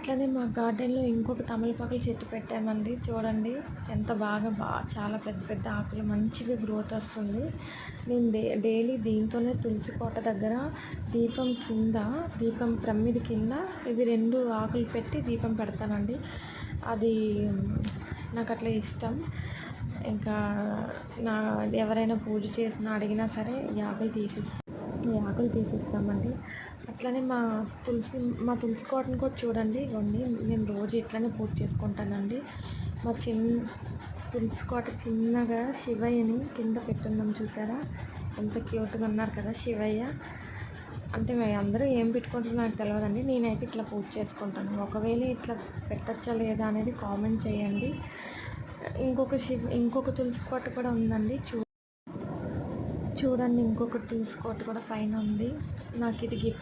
అట్లనే మా గార్డెన్లో ఇంకొక తమలపాకుల చెట్టు పెట్టామండి. చూడండి ఎంత చాలా పెద్ద పెద్ద ఆకులు మంచిగా గ్రోత్ వస్తుంది. నేను డైలీ దీంతోనే తులసి కోట దగ్గర దీపం ప్రమిది కింద ఇవి 2 ఆకులు పెట్టి దీపం పెడతానండి. అది నాకు అట్లా ఇష్టం. ఇంకా ఎవరైనా పూజ చేసినా అడిగినా సరే ఈ ఆకులు తీసిస్తామండి. అట్లనే మా తులసి కోటను కూడా చూడండి. ఇవన్నీ నేను రోజు ఇట్లనే పూజ చేసుకుంటానండి. మా తులసి కోట చిన్నగా శివయ్యని కింద పెట్టున్నాం, చూసారా ఎంత క్యూట్గా ఉన్నారు కదా శివయ్య. అంటే అందరూ ఏం పెట్టుకుంటారో నాకు తెలియదండి. నేనైతే ఇట్లా పూజ చేసుకుంటాను. ఒకవేళ ఇట్లా పెట్టచ్చా లేదా అనేది కామెంట్ చేయండి. ఇంకొక తులసి కోట కూడా ఉందండి. చూడండి ఇంకొక తులసి కోట కూడా పైన ఉంది. నాకు ఇది గిఫ్ట్